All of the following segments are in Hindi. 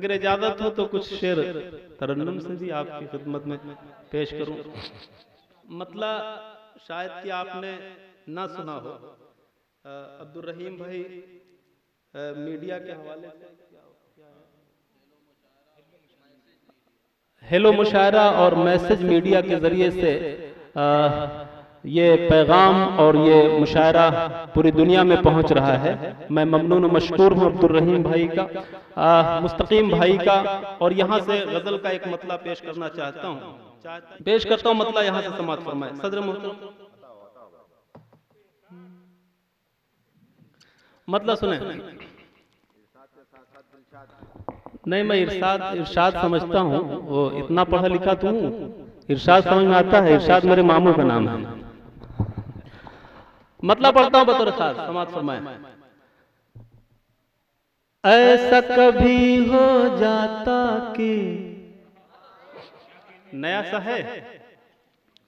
अगर इजाजत हो तो कुछ शेर तरन्नुम से भी आपकी खिदमत में पेश करूं। मतलब शायद कि आपने ना सुना हो, अब्दुल रहीम भाई मीडिया के हवाले से हेलो मुशायरा और मैसेज मीडिया के जरिए से ये पैगाम और ये मुशायरा पूरी दुनिया में पहुंच रहा है। मैं ममनून मशकूर हूँ अब्दुल रहीम भाई का, मुस्तकीम भाई का। और यहाँ से गजल का एक मतला पेश करना चाहता हूँ, पेश करता हूँ मतला, यहाँ से समाअत फरमाए। सदर मोहतरम मतला सुने। नहीं, मैं इरशाद समझता हूँ, वो इतना पढ़ा लिखा तो हूँ, इरशाद समझ में आता है। इरशाद मेरे मामू का नाम है। मतलब पढ़ता हूँ बतौर खास, समाअत फरमाए। ऐसा कभी हो जाता कि नया सा है,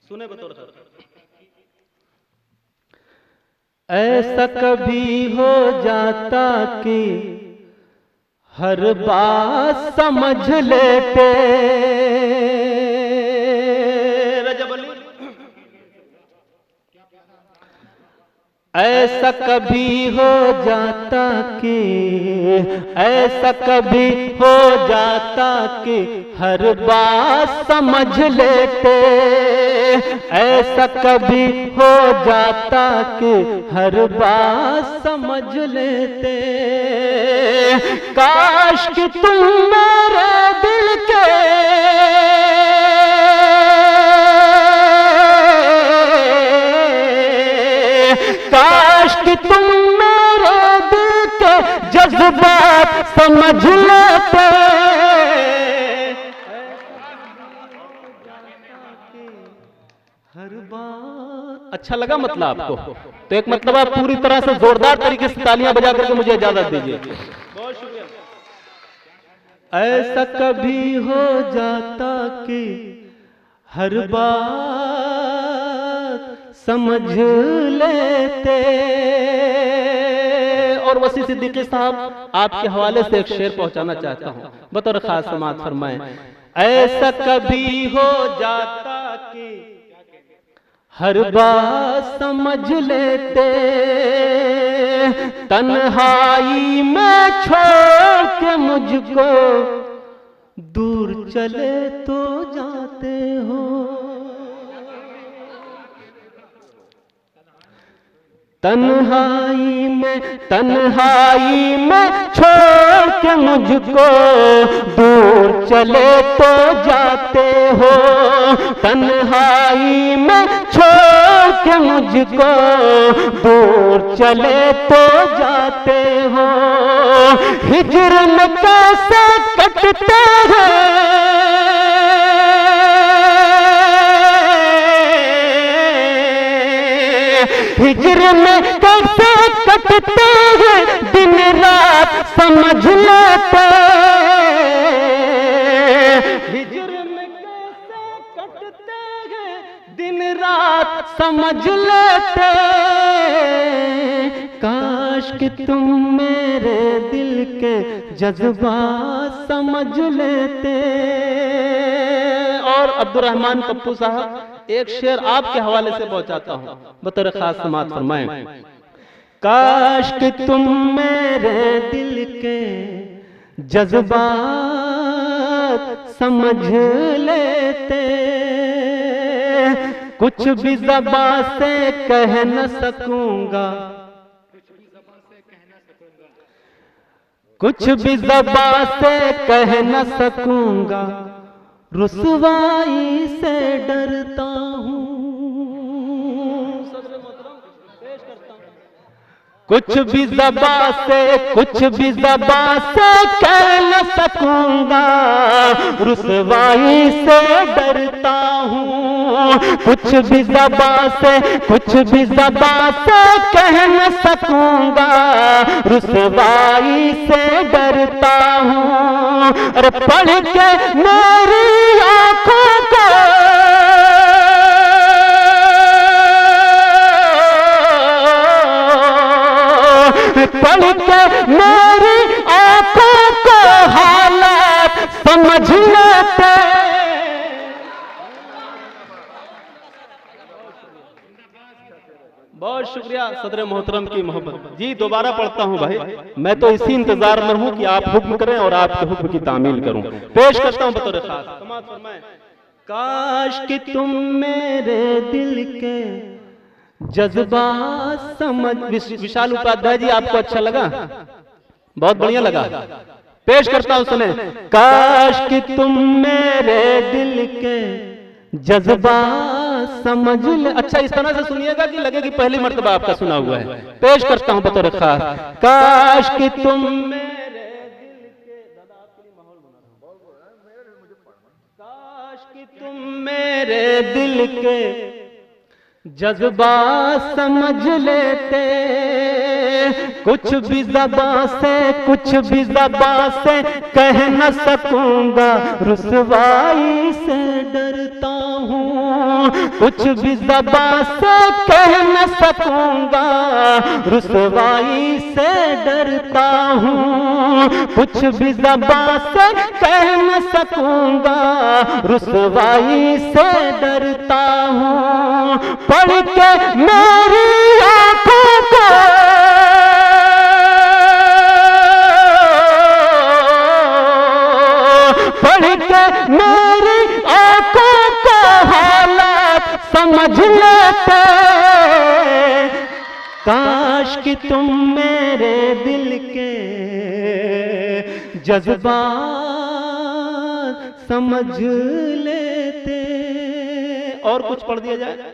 सुने बतौर खास। ऐसा कभी हो जाता कि हर बात समझ लेते। ऐसा कभी हो जाता कि, ऐसा कभी हो जाता कि हर बात समझ लेते। ऐसा कभी हो जाता कि हर बात समझ लेते। काश कि तुम मेरे दिल के काश कि तुम मेरे दिल के जज्बात समझ लेते। हर बात अच्छा लगा मतलब आपको? तो एक मतलब आप पूरी तरह से जोरदार तरीके से तालियां बजा करके मुझे इजाजत दीजिए। बहुत शुक्रिया। ऐसा कभी हो जाता कि हर बात समझ लेते। और वसी सिद्दीकी साहब आपके हवाले से एक शेर पहुंचाना चाहता हूं, बतौर खास समाअत फरमाएं। ऐसा कभी हो जाता कि हर बात समझ लेते। तन्हाई में छोड़ के मुझको दूर चले तो जाते हो। तन्हाई में छोड़ के मुझको दूर चले तो जाते हो। तन्हाई में छोड़ के मुझको दूर चले तो जाते हो। हिज्र में कैसे कटते हैं हिज्र में कैसे कटते हैं दिन रात समझ लेते। हिज्र में कैसे कटते हैं दिन रात समझ लेते। काश कि तुम मेरे दिल के जज्बात समझ लेते। और अब्दुल रहमान पप्पू साहब एक शेर आपके हवाले से पहुंचाता हूं, बतौर खास समाअत फरमाएं। काश कि तुम मेरे दिल के जज्बात समझ लेते। कुछ भी ज़बान से कह न सकूंगा, कुछ भी ज़बान से कह न सकूंगा। रुसवाई से डरता हूँ। कुछ भी ज़बान से, कुछ भी ज़बान से कह न सकूंगा। रुसवाई से डरता हूँ। कुछ भी ज़बान से, कुछ भी ज़बान से कह न सकूंगा। रुसवाई से डरता हूँ। अरे पढ़ के मेरी आंखों को पढ़ के मेरी आंखों को हालात समझ लेते। बहुत शुक्रिया सदर मोहतरम की मोहब्बत जी। दोबारा पढ़ता हूं भाई, मैं तो इसी इंतजार में हूं कि आप हुक्म करें और आपके हुक्म की तामील करूं। पेश करता हूं बतौर खास। समाअत फरमाएं। काश कि तुम मेरे दिल के जज्बात समझ। विशाल उपाध्याय जी, आपको अच्छा लगा? बहुत बढ़िया लगा। पेश करता हूं, सुने। काश कि तुम मेरे दिल के जज्बात समझ ले। अच्छा, इस तरह से सुनिएगा कि लगे कि पहली मर्तबा आपका सुना हुआ है। पेश करता हूं बतौर खास। काश कि तुम मेरे दिल के, दादा आपके लिए माहौल बना रहा हूं। काश कि तुम मेरे दिल के जज्बात समझ लेते, कुछ भी ज़बां से कह न सकूंगा, रुसवाई से डरता हूँ। कुछ भी ज़बां से कह न सकूंगा, रुसवाई से डरता हूँ। कुछ भी ज़बां से कह न सकूंगा, रुसवाई से डरता हूँ। पढ़ के मेरी आंखों को मेरी आंखों को हालात समझ लेते। काश कि तुम मेरे दिल के जज्बात समझ लेते। और कुछ पढ़ दिया जाए।